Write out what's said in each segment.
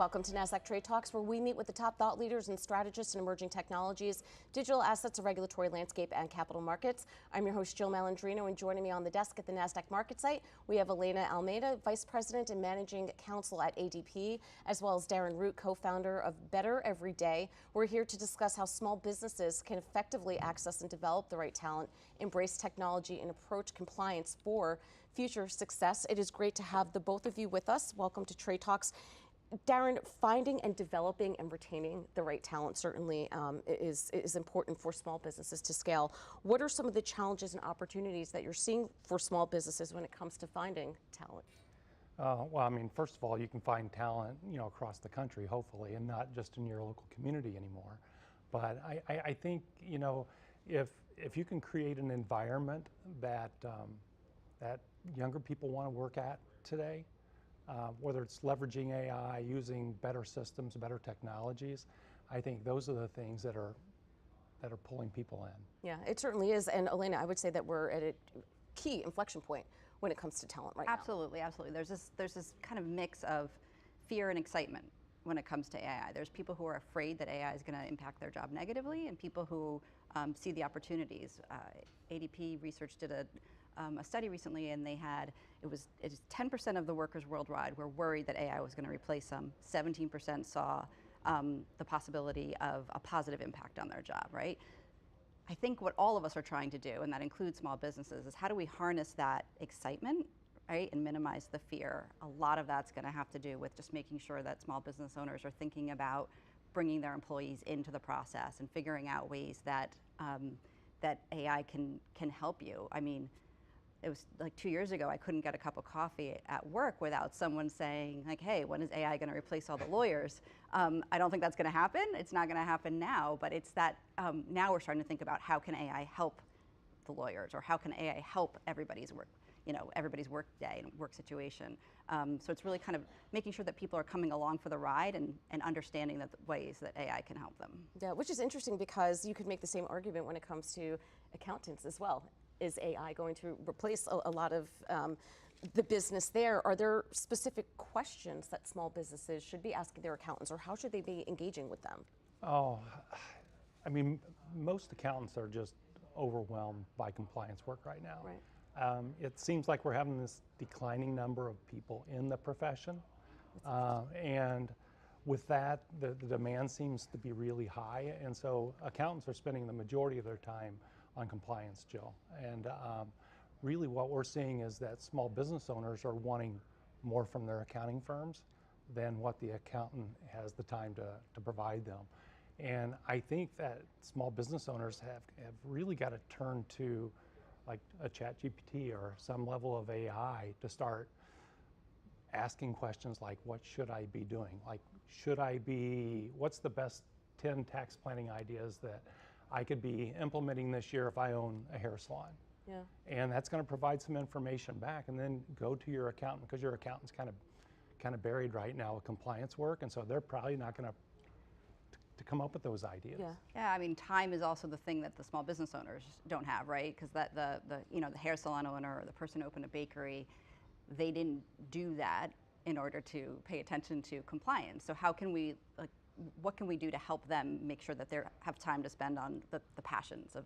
Welcome to Nasdaq TradeTalks, where we meet with the top thought leaders and strategists in emerging technologies, digital assets, a regulatory landscape, and capital markets. I'm your host, Jill Malandrino, and joining me on the desk at the Nasdaq market site, we have Helena Almeida, Vice President and Managing Counsel at ADP, as well as Darren Root, co-founder of Better Every Day. We're here to discuss how small businesses can effectively access and develop the right talent, embrace technology, and approach compliance for future success. It is great to have the both of you with us. Welcome to Trade Talks. Darren, finding and developing and retaining the right talent certainly is important for small businesses to scale. What are some of the challenges and opportunities that you're seeing for small businesses when it comes to finding talent? Well, I mean, first of all, you can find talent, across the country, hopefully, and not just in your local community anymore. But I think, if you can create an environment that that younger people want to work at today, whether it's leveraging AI, using better systems, better technologies, I think those are the things that are pulling people in. Yeah, it certainly is. And Helena, I would say that we're at a key inflection point when it comes to talent right now. Absolutely. There's this kind of mix of fear and excitement when it comes to AI. There's people who are afraid that AI is going to impact their job negatively, and people who see the opportunities. ADP Research did a study recently, and it was 10% of the workers worldwide were worried that AI was going to replace them. 17% saw the possibility of a positive impact on their job, right? I think what all of us are trying to do, and that includes small businesses, is how do we harness that excitement, right, and minimize the fear? A lot of that's going to have to do with just making sure that small business owners are thinking about bringing their employees into the process and figuring out ways that that AI can help you. I mean, it was like 2 years ago, I couldn't get a cup of coffee at work without someone saying, like, hey, when is AI going to replace all the lawyers? I don't think that's going to happen. It's not going to happen now, but it's that now we're starting to think about how can AI help the lawyers, or how can AI help everybody's work, everybody's work day and work situation. So it's really kind of making sure that people are coming along for the ride and understanding the ways that AI can help them. Yeah, which is interesting because you could make the same argument when it comes to accountants as well. Is AI going to replace a lot of the business there? Are there specific questions that small businesses should be asking their accountants, or how should they be engaging with them? Oh, I mean, most accountants are just overwhelmed by compliance work right now. Right. It seems like we're having this declining number of people in the profession. And with that, the demand seems to be really high. And so accountants are spending the majority of their time on compliance, Jill. And really what we're seeing is that small business owners are wanting more from their accounting firms than what the accountant has the time to provide them. And I think that small business owners have really got to turn to like a ChatGPT or some level of AI to start asking questions like, what should I be doing? Like, what's the best 10 tax planning ideas that I could be implementing this year if I own a hair salon? Yeah. And that's going to provide some information back, and then go to your accountant, because your accountant's kind of buried right now with compliance work, and so they're probably not going to come up with those ideas. Yeah, I mean, time is also the thing that the small business owners don't have, right? Because that the hair salon owner or the person who opened a bakery, they didn't do that in order to pay attention to compliance. So how can we, what can we do to help them make sure that they have time to spend on the passions of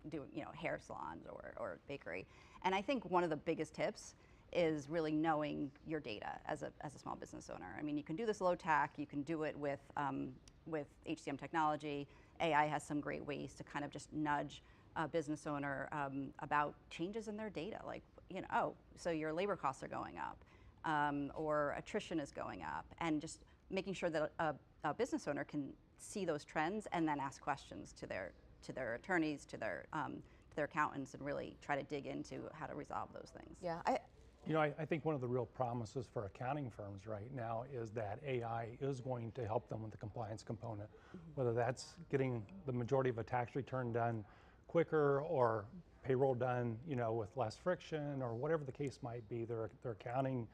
doing hair salons or bakery? And I think one of the biggest tips is really knowing your data as a small business owner. I mean, you can do this low tech, you can do it with HCM technology. AI has some great ways to kind of just nudge a business owner about changes in their data, like, oh, so your labor costs are going up, or attrition is going up, and just making sure that a business owner can see those trends and then ask questions to their attorneys, to their accountants, and really try to dig into how to resolve those things. Yeah. I think one of the real promises for accounting firms right now is that AI is going to help them with the compliance component, whether that's getting the majority of a tax return done quicker, or payroll done, with less friction, or whatever the case might be, their accounting,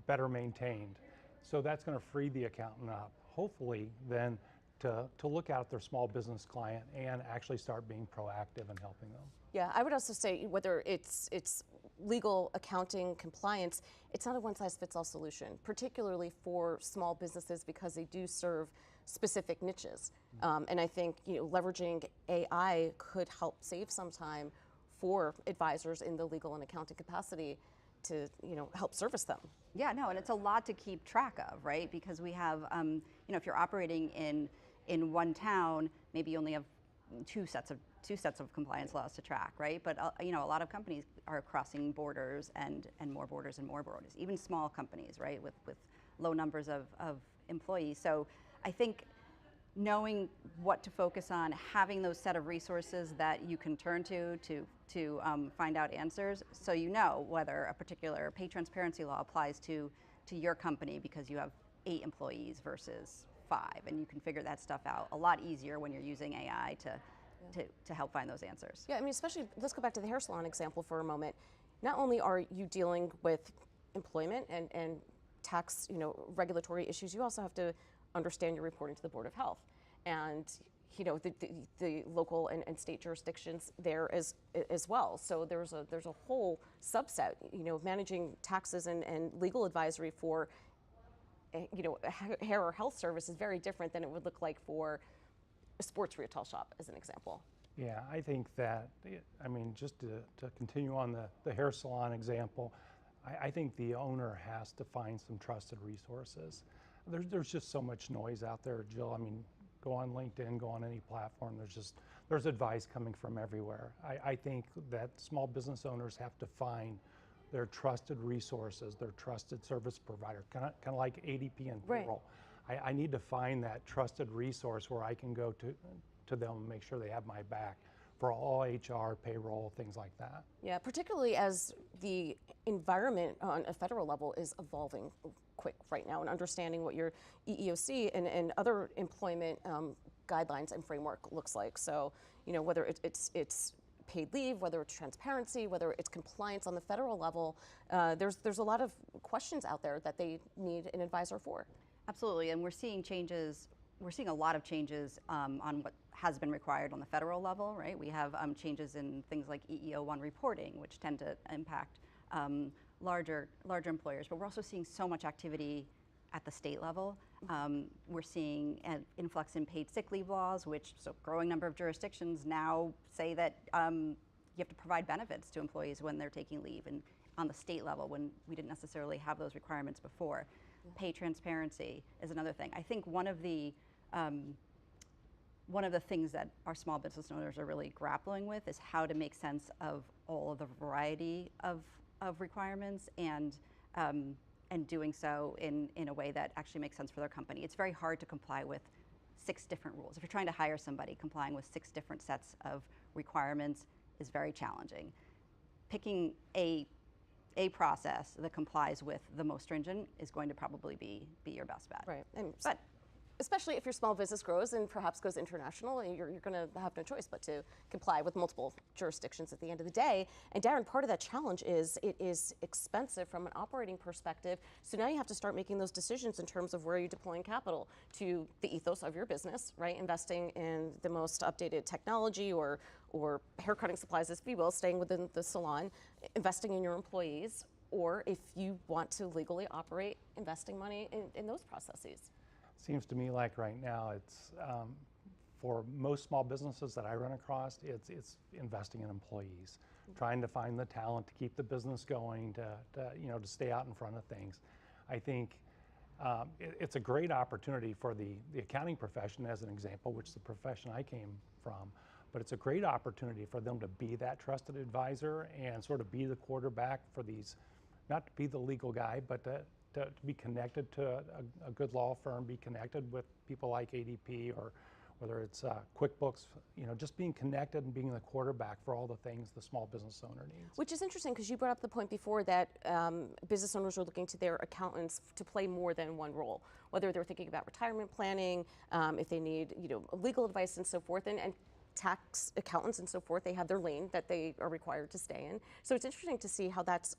better maintained. So that's going to free the accountant up, hopefully, then to look out at their small business client and actually start being proactive and helping them. Yeah, I would also say whether it's legal, accounting, compliance, it's not a one-size-fits-all solution, particularly for small businesses because they do serve specific niches. And I think leveraging AI could help save some time for advisors in the legal and accounting capacity to help service them. Yeah, no, and it's a lot to keep track of, right? Because we have, if you're operating in one town, maybe you only have two sets of compliance laws to track, right? But a lot of companies are crossing borders and more borders and more borders, even small companies, right, with low numbers of employees. So I think knowing what to focus on, having those set of resources that you can turn to find out answers, so you know whether a particular pay transparency law applies to your company because you have 8 employees versus 5, and you can figure that stuff out a lot easier when you're using AI to help find those answers. Yeah, I mean, especially, let's go back to the hair salon example for a moment. Not only are you dealing with employment and tax, regulatory issues, you also have to understand your reporting to the Board of Health. And the local and state jurisdictions there as well. So there's a whole subset, managing taxes and legal advisory for hair or health service is very different than it would look like for a sports retail shop, as an example. Yeah, I think that, just to continue on the hair salon example, I think the owner has to find some trusted resources. There's just so much noise out there, Jill. Go on LinkedIn, go on any platform. There's advice coming from everywhere. I think that small business owners have to find their trusted resources, their trusted service provider, kind of like ADP and payroll. Right. I need to find that trusted resource where I can go to them and make sure they have my back for all HR, payroll, things like that. Yeah, particularly as the environment on a federal level is evolving quick right now, and understanding what your EEOC and other employment guidelines and framework looks like. So, whether it's paid leave, whether it's transparency, whether it's compliance on the federal level, there's a lot of questions out there that they need an advisor for. Absolutely, and we're seeing changes. We're seeing a lot of changes on what has been required on the federal level, right? We have changes in things like EEO-1 reporting, which tend to impact larger employers, but we're also seeing so much activity at the state level. We're seeing an influx in paid sick leave laws, so growing number of jurisdictions now say that you have to provide benefits to employees when they're taking leave, and on the state level when we didn't necessarily have those requirements before. Pay transparency is another thing. I think one of the things that our small business owners are really grappling with is how to make sense of all of the variety of requirements and doing so in a way that actually makes sense for their company. It's very hard to comply with 6 different rules. If you're trying to hire somebody, complying with 6 different sets of requirements is very challenging. Picking a process that complies with the most stringent is going to probably be your best bet. Right. But especially if your small business grows and perhaps goes international, you're going to have no choice but to comply with multiple jurisdictions at the end of the day. And Darren, part of that challenge is it is expensive from an operating perspective. So now you have to start making those decisions in terms of where you're deploying capital to the ethos of your business, right? Investing in the most updated technology or haircutting supplies, if you will, staying within the salon, investing in your employees, or if you want to legally operate, investing money in those processes. Seems to me like right now it's for most small businesses that I run across, it's investing in employees, trying to find the talent to keep the business going, to stay out in front of things. I think it's a great opportunity for the accounting profession, as an example, which is the profession I came from. But it's a great opportunity for them to be that trusted advisor and sort of be the quarterback for these, not to be the legal guy, but to be connected to a good law firm, be connected with people like ADP or whether it's QuickBooks, just being connected and being the quarterback for all the things the small business owner needs. Which is interesting because you brought up the point before that business owners are looking to their accountants to play more than one role, whether they're thinking about retirement planning, if they need legal advice and so forth, and tax accountants and so forth, they have their lane that they are required to stay in. So it's interesting to see how that's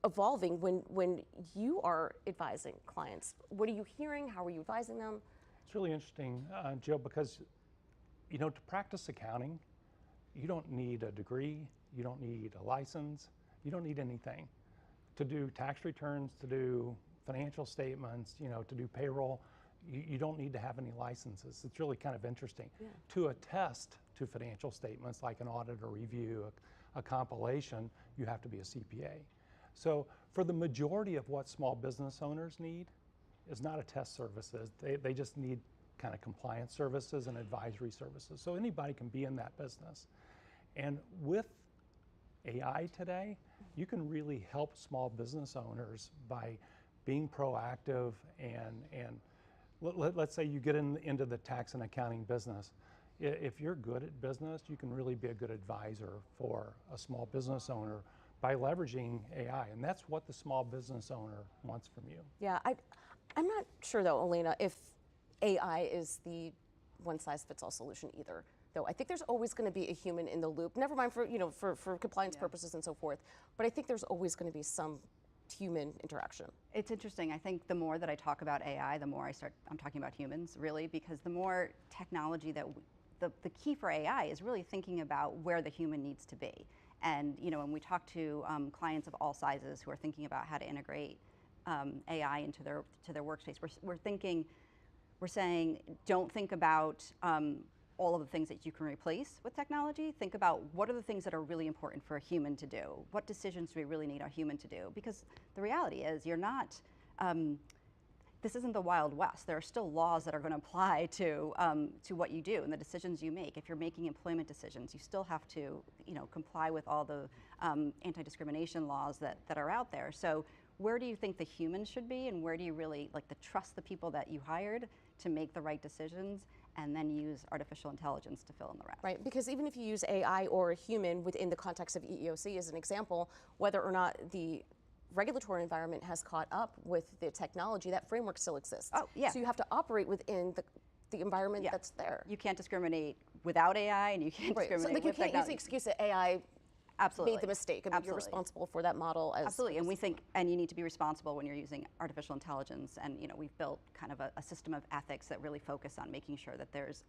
evolving when you are advising clients. What are you hearing? How are you advising them? It's really interesting, Jill, because to practice accounting, you don't need a degree, you don't need a license, you don't need anything. To do tax returns, to do financial statements, to do payroll, you don't need to have any licenses. It's really kind of interesting. Yeah. To attest to financial statements like an audit or review, a compilation, you have to be a CPA. So for the majority of what small business owners need is not attest services. They just need kind of compliance services and advisory services. So anybody can be in that business. And with AI today, you can really help small business owners by being proactive and let's say you get into the tax and accounting business. If you're good at business, you can really be a good advisor for a small business owner by leveraging AI, and that's what the small business owner wants from you. Yeah, I'm not sure though, Helena, if AI is the one-size-fits-all solution either. Though I think there's always going to be a human in the loop. Never mind for compliance purposes and so forth. But I think there's always going to be some human interaction. It's interesting. I think the more that I talk about AI, the more I'm talking about humans, really, because the more technology that the key for AI is really thinking about where the human needs to be. And when we talk to clients of all sizes who are thinking about how to integrate AI into their workspace, we're saying don't think about all of the things that you can replace with technology. Think about what are the things that are really important for a human to do. What decisions do we really need a human to do? Because the reality is you're not, this isn't the Wild West. There are still laws that are going to apply to what you do and the decisions you make. If you're making employment decisions, you still have to comply with all the anti-discrimination laws that are out there. So where do you think the humans should be, and where do you really trust the people that you hired to make the right decisions, and then use artificial intelligence to fill in the rest? Right, because even if you use AI or a human within the context of EEOC as an example, whether or not the regulatory environment has caught up with the technology, that framework still exists. Oh, yeah. So you have to operate within the environment that's there. You can't discriminate without AI, and you can't discriminate with technology. You can't use the excuse that AI Absolutely. made the mistake. I mean, you're responsible for that model. Absolutely, and we think, and you need to be responsible when you're using artificial intelligence. And we've built kind of a system of ethics that really focus on making sure that there's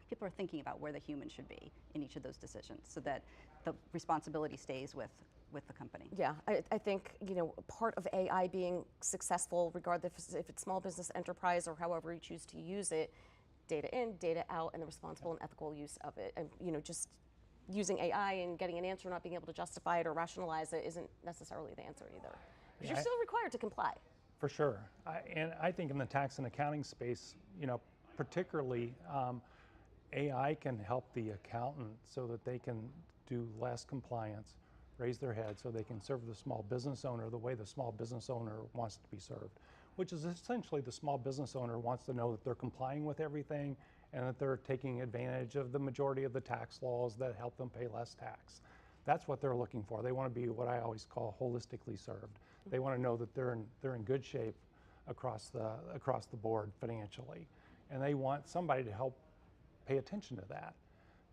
people are thinking about where the human should be in each of those decisions, so that the responsibility stays with the company. Yeah, I think part of AI being successful, regardless if it's small business, enterprise, or however you choose to use it, data in, data out, and the responsible and ethical use of it, and just using AI and getting an answer, not being able to justify it or rationalize it isn't necessarily the answer either. But you're still required to comply. For sure. And I think in the tax and accounting space, particularly AI can help the accountant so that they can do less compliance, raise their head so they can serve the small business owner the way the small business owner wants to be served, which is essentially the small business owner wants to know that they're complying with everything and that they're taking advantage of the majority of the tax laws that help them pay less tax. That's what they're looking for. They want to be what I always call holistically served. They want to know that they're in good shape across the board financially, and they want somebody to help pay attention to that.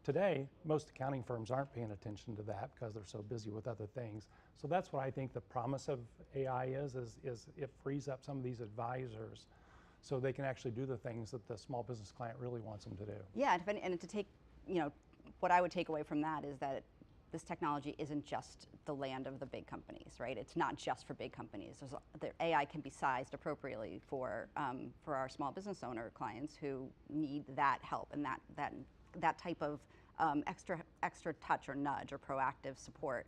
Today, most accounting firms aren't paying attention to that because they're so busy with other things. So that's what I think the promise of AI is it frees up some of these advisors so they can actually do the things that the small business client really wants them to do. Yeah, and to take, what I would take away from that is that this technology isn't just the land of the big companies, right? It's not just for big companies. The AI can be sized appropriately for our small business owner clients who need that help and that type of extra touch or nudge or proactive support.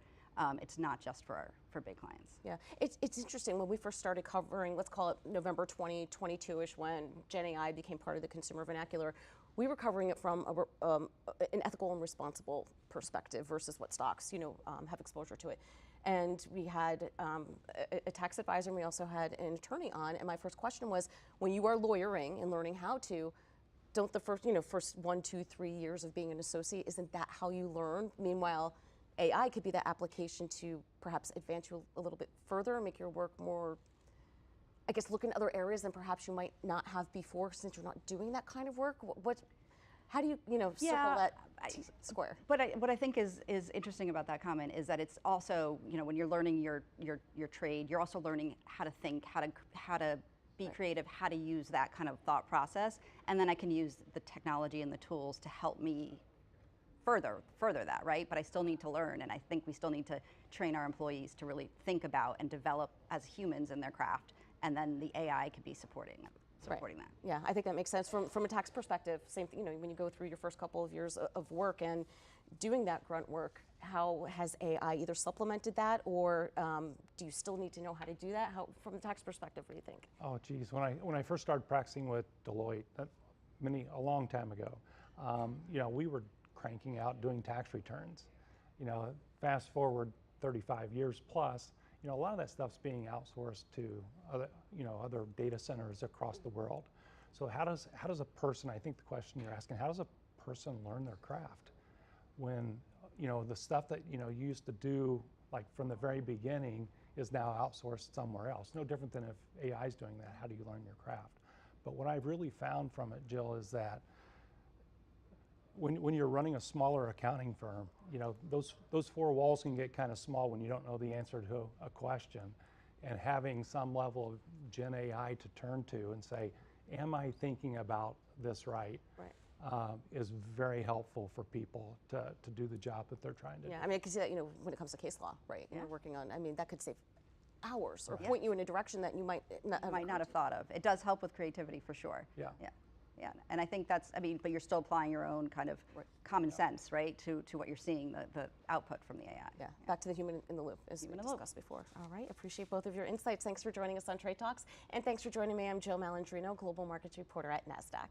It's not just for big clients. Yeah, it's interesting. When we first started covering, let's call it November 2022-ish, when Gen AI became part of the consumer vernacular, we were covering it from an ethical and responsible perspective versus what stocks, have exposure to it. And we had a tax advisor, and we also had an attorney on. And my first question was, when you are lawyering and learning how to, don't the first 1, 2, 3 years of being an associate, isn't that how you learn? Meanwhile, AI could be the application to perhaps advance you a little bit further, make your work more, I guess, look in other areas than perhaps you might not have before, since you're not doing that kind of work. How do you, circle that square? But what I think is interesting about that comment is that it's also, when you're learning your trade, you're also learning how to think, how to be creative, how to use that kind of thought process, and then I can use the technology and the tools to help me further that, right? But I still need to learn, and I think we still need to train our employees to really think about and develop as humans in their craft, and then the AI can be supporting that. Yeah, I think that makes sense. From a tax perspective, same thing, when you go through your first couple of years of work and doing that grunt work, how has AI either supplemented that, or do you still need to know how to do that? How, from a tax perspective, what do you think? Oh, geez, when I first started practicing with Deloitte, a long time ago, we were cranking out doing tax returns. Fast forward 35 years plus, a lot of that stuff's being outsourced to other data centers across the world. So how does a person, I think the question you're asking, how does a person learn their craft when the stuff that you used to do like from the very beginning is now outsourced somewhere else? No different than if AI is doing that. How do you learn your craft? But what I've really found from it, Jill, is that when you're running a smaller accounting firm, those four walls can get kind of small when you don't know the answer to a question. And having some level of Gen AI to turn to and say, am I thinking about this right? Is very helpful for people to do the job that they're trying to do. Yeah, I mean, I can see that, when it comes to case law, right? You're working on, that could save hours or point you in a direction that you might not have thought of. It does help with creativity for sure. Yeah. Yeah, and I think that's, but you're still applying your own kind of common sense, right, to what you're seeing, the output from the AI. Yeah, back to the human in the loop, as we discussed before. All right, appreciate both of your insights. Thanks for joining us on Trade Talks, and thanks for joining me. I'm Jill Malandrino, Global Markets Reporter at Nasdaq.